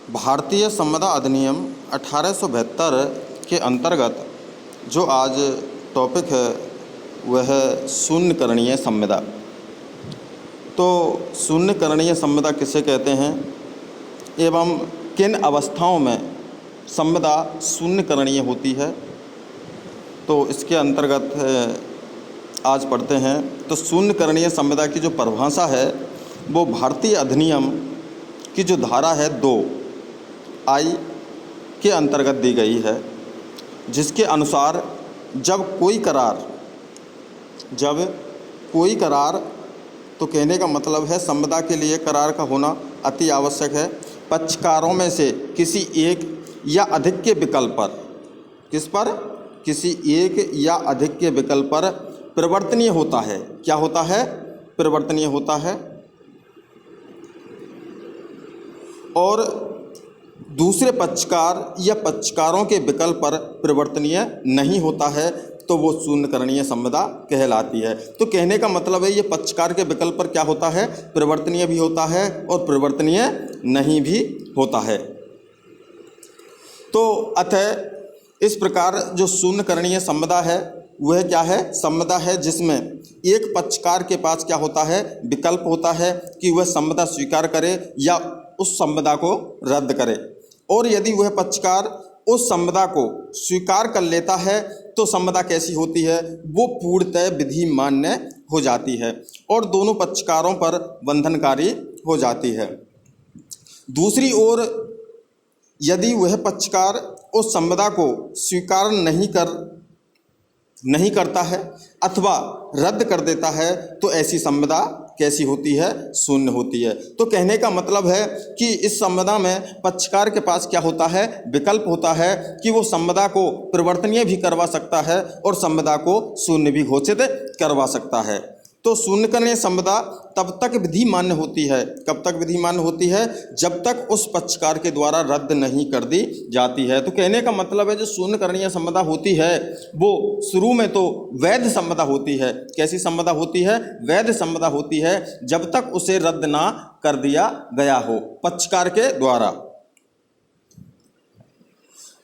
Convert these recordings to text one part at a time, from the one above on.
भारतीय संविदा अधिनियम 1872 के अंतर्गत जो आज टॉपिक है वह है शून्यकरणीय संविदा। तो शून्यकरणीय संविदा किसे कहते हैं एवं किन अवस्थाओं में संविदा शून्यकरणीय होती है, तो इसके अंतर्गत आज पढ़ते हैं। तो शून्यकरणीय संविदा की जो परिभाषा है वो भारतीय अधिनियम की जो धारा है 2(I) के अंतर्गत दी गई है, जिसके अनुसार जब कोई करार तो कहने का मतलब है संविदा के लिए करार का होना अति आवश्यक है। पक्षकारों में से किसी एक या अधिक के विकल्प पर किसी एक या अधिक के विकल्प पर परिवर्तनीय होता है। क्या होता है? परिवर्तनीय होता है। और दूसरे पक्षकार या पक्षकारों के विकल्प पर परिवर्तनीय नहीं होता है, तो वो शून्यकरणीय संविदा कहलाती है। तो कहने का मतलब है ये पक्षकार के विकल्प पर क्या होता है? परिवर्तनीय भी होता है और परिवर्तनीय नहीं भी होता है। तो अतः इस प्रकार जो शून्यकरणीय संविदा है वह क्या है? संविदा है जिसमें एक पक्षकार के पास क्या होता है? विकल्प होता है कि वह संविदा स्वीकार करे या उस संविदा को रद्द करे। और यदि वह पक्षकार उस संविदा को स्वीकार कर लेता है तो संविदा कैसी होती है? वो पूर्णतः विधि मान्य हो जाती है और दोनों पक्षकारों पर बंधनकारी हो जाती है। दूसरी ओर यदि वह पक्षकार उस संविदा को स्वीकार नहीं करता है अथवा रद्द कर देता है तो ऐसी संविदा कैसी होती है? शून्य होती है। तो कहने का मतलब है कि इस संविदा में पक्षकार के पास क्या होता है? विकल्प होता है कि वो संविदा को परिवर्तनीय भी करवा सकता है और संविदा को शून्य भी घोषित करवा सकता है। तो शून्यकरणीय संविदा तब तक विधि मान्य होती है। कब तक विधि मान्य होती है? जब तक उस पक्षकार के द्वारा रद्द नहीं कर दी जाती है। तो कहने का मतलब है जो शून्यकरणीय संविदा होती है वो शुरू में तो वैध संविदा होती है। कैसी संविदा होती है? वैध संविदा होती है जब तक उसे रद्द ना कर दिया गया हो पक्षकार के द्वारा।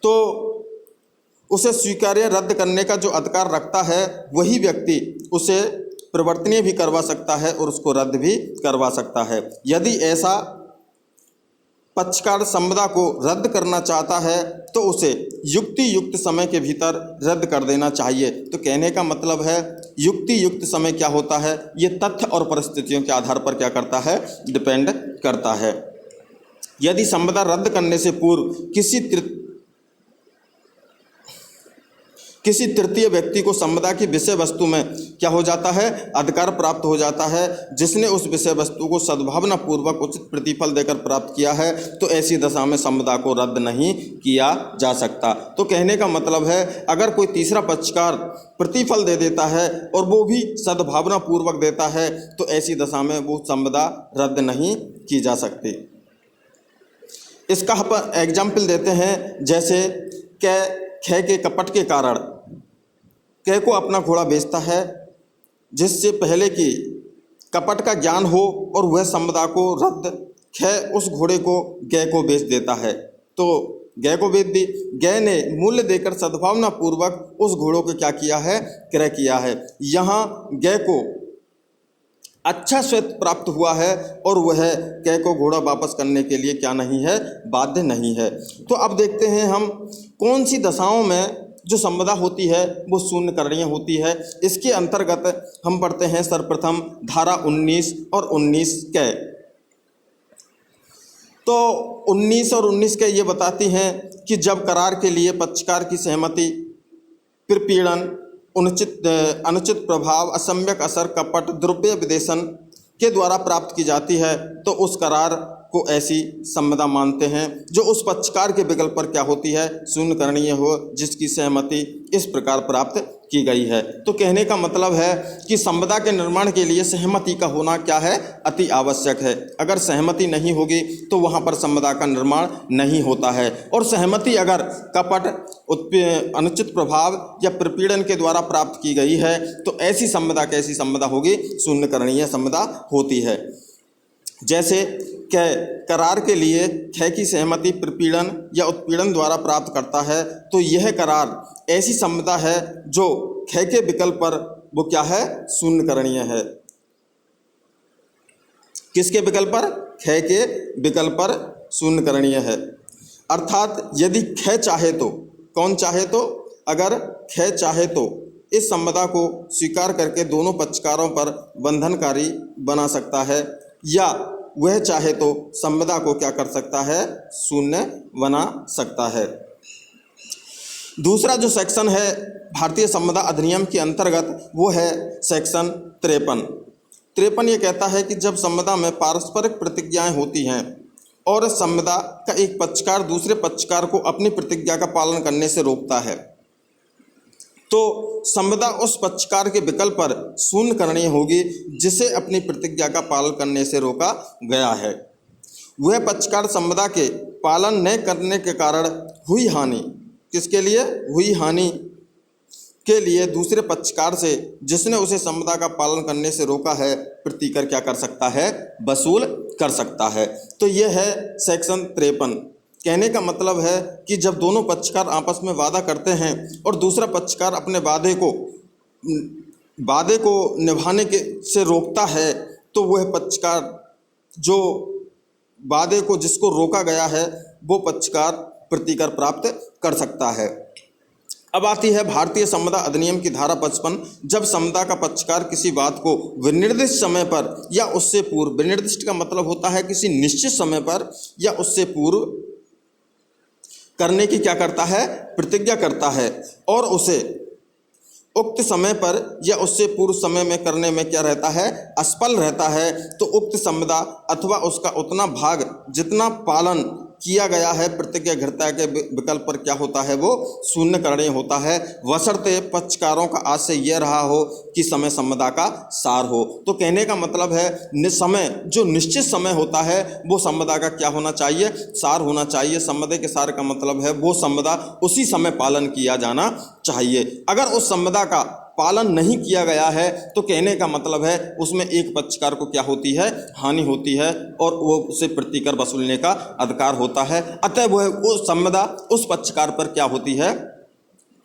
तो उसे स्वीकार्य रद्द करने का जो अधिकार रखता है वही व्यक्ति उसे परिवर्तनीय भी करवा सकता है और उसको रद्द भी करवा सकता है। यदि ऐसा पक्षकार संविदा को रद्द करना चाहता है तो उसे युक्त समय के भीतर रद्द कर देना चाहिए। तो कहने का मतलब है युक्त समय क्या होता है? ये तथ्य और परिस्थितियों के आधार पर क्या करता है? डिपेंड करता है। यदि संविदा रद्द करने से पूर्व किसी तृतीय व्यक्ति को संविदा की विषय वस्तु में क्या हो जाता है? अधिकार प्राप्त हो जाता है, जिसने उस विषय वस्तु को सद्भावना पूर्वक उचित प्रतिफल देकर प्राप्त किया है, तो ऐसी दशा में संविदा को रद्द नहीं किया जा सकता। तो कहने का मतलब है अगर कोई तीसरा पक्षकार प्रतिफल दे देता है और वो भी सद्भावना पूर्वक देता है तो ऐसी दशा में वो संविदा रद्द नहीं की जा सकती। इसका हम एग्जाम्पल देते हैं, जैसे खे के कपट के कारण कै को अपना घोड़ा बेचता है, जिससे पहले कि कपट का ज्ञान हो और वह संविदा को रद्द खे उस घोड़े को गै को बेच देता है। तो गै को बेच दी, गै ने मूल्य देकर सद्भावना पूर्वक उस घोड़ों को क्या किया है? क्रय किया है। यहाँ गै को अच्छा श्वेत प्राप्त हुआ है और वह कै को घोड़ा वापस करने के लिए क्या नहीं है? बाध्य नहीं है। तो अब देखते हैं हम कौन सी दशाओं में जो संविदा होती है वो शून्यकरणीय होती है। इसके अंतर्गत हम पढ़ते हैं सर्वप्रथम धारा 19 और 19 कै। तो 19 और 19 कै ये बताती हैं कि जब करार के लिए पक्षकार की सहमति, प्रपीड़न, अनुचित प्रभाव, असम्यक असर, कपट, द्रव्य विदेशन के द्वारा प्राप्त की जाती है तो उस करार को ऐसी संविदा मानते हैं जो उस पक्षकार के विकल्प पर क्या होती है? शून्यकरणीय हो, जिसकी सहमति इस प्रकार प्राप्त की गई है। तो कहने का मतलब है कि संविदा के निर्माण के लिए सहमति का होना क्या है? अति आवश्यक है। अगर सहमति नहीं होगी तो वहाँ पर संविदा का निर्माण नहीं होता है। और सहमति अगर कपट, अनुचित प्रभाव या प्रपीड़न के द्वारा प्राप्त की गई है तो ऐसी संविदा कैसी संविदा होगी? शून्यकरणीय संविदा होती है। जैसे करार के लिए ख की सहमति प्रपीड़न या उत्पीड़न द्वारा प्राप्त करता है, तो यह करार ऐसी संविदा है जो ख के विकल्प पर वो क्या है, शून्यकरणीय है। किसके विकल्प पर? ख के विकल्प पर शून्यकरणीय है। अर्थात यदि ख चाहे तो, कौन चाहे तो? अगर ख चाहे तो इस संविदा को स्वीकार करके दोनों पक्षकारों पर बंधनकारी बना सकता है, या वह चाहे तो संविदा को क्या कर सकता है, शून्य बना सकता है। दूसरा जो सेक्शन है भारतीय संविदा अधिनियम के अंतर्गत वो है सेक्शन 53। ये कहता है कि जब संविदा में पारस्परिक प्रतिज्ञाएं होती हैं और संविदा का एक पक्षकार दूसरे पक्षकार को अपनी प्रतिज्ञा का पालन करने से रोकता है, तो संविदा उस पक्षकार के विकल्प पर शून्यकरणीय होगी जिसे अपनी प्रतिज्ञा का पालन करने से रोका गया है। वह पक्षकार संविदा के पालन न करने के कारण हुई हानि, किसके लिए? हुई हानि के लिए दूसरे पक्षकार से जिसने उसे संविदा का पालन करने से रोका है प्रतिकर क्या कर सकता है, वसूल कर सकता है। तो यह है सेक्शन 53। कहने का मतलब है कि जब दोनों पक्षकार आपस में वादा करते हैं और दूसरा पक्षकार अपने वादे को निभाने के से रोकता है, तो वह पक्षकार जो वादे को जिसको रोका गया है वो पक्षकार प्रतिकर प्राप्त कर सकता है। अब आती है भारतीय संविदा अधिनियम की धारा 55। जब संविदा का पक्षकार किसी बात को विनिर्दिष्ट समय पर या उससे पूर्व, विनिर्दिष्ट का मतलब होता है किसी निश्चित समय पर या उससे पूर्व करने की क्या करता है, प्रतिज्ञा करता है, और उसे उक्त समय पर या उससे पूर्व समय में करने में क्या रहता है, असफल रहता है, तो उक्त संविदा अथवा उसका उतना भाग जितना पालन किया गया है प्रतिज्ञाहर्ता के विकल्प पर क्या होता है, वो शून्यकरणीय होता है, बशर्ते पक्षकारों का आशय यह रहा हो कि समय संविदा का सार हो। तो कहने का मतलब है समय जो निश्चित समय होता है वो संविदा का क्या होना चाहिए, सार होना चाहिए। संविदा के सार का मतलब है वो संविदा उसी समय पालन किया जाना चाहिए। अगर उस संविदा का पालन नहीं किया गया है तो कहने का मतलब है उसमें एक पक्षकार को क्या होती है, हानि होती है, और वो उसे प्रतिकर वसूलने का अधिकार होता है। अतः वह उस संविदा उस पक्षकार पर क्या होती है,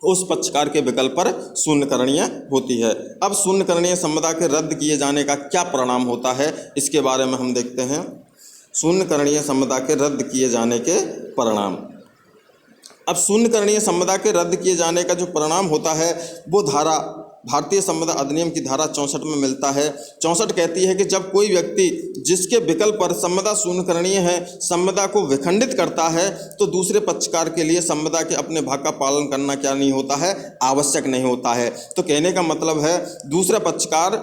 उस पक्षकार के विकल्प पर शून्यकरणीय होती है। अब शून्यकरणीय संविदा के रद्द किए जाने का क्या परिणाम होता है, इसके बारे में हम देखते हैं। शून्यकरणीय संविदा के रद्द किए जाने के परिणाम। अब शून्यकरणीय संविदा के रद्द किए जाने का जो परिणाम होता है वो धारा भारतीय संविदा अधिनियम की धारा 64 में मिलता है। 64 कहती है कि जब कोई व्यक्ति जिसके विकल्प पर संविदा शून्यकरणीय है संविदा को विखंडित करता है, तो दूसरे पक्षकार के लिए संविदा के अपने भाग का पालन करना क्या नहीं होता है, आवश्यक नहीं होता है। तो कहने का मतलब है दूसरा पक्षकार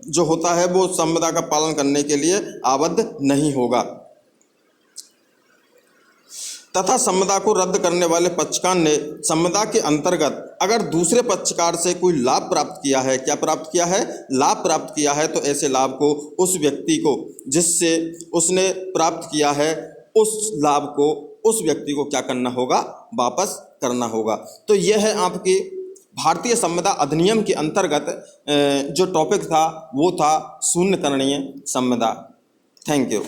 जो होता है वो संविदा का पालन करने के लिए आबद्ध नहीं होगा, तथा संविदा को रद्द करने वाले पक्षकार ने संविदा के अंतर्गत अगर दूसरे पक्षकार से कोई लाभ प्राप्त किया है, क्या प्राप्त किया है, लाभ प्राप्त किया है, तो ऐसे लाभ को उस व्यक्ति को जिससे उसने प्राप्त किया है उस लाभ को उस व्यक्ति को क्या करना होगा, वापस करना होगा। तो यह है आपकी भारतीय संविदा अधिनियम के अंतर्गत जो टॉपिक था वो था शून्यकरणीय संविदा। Thank you.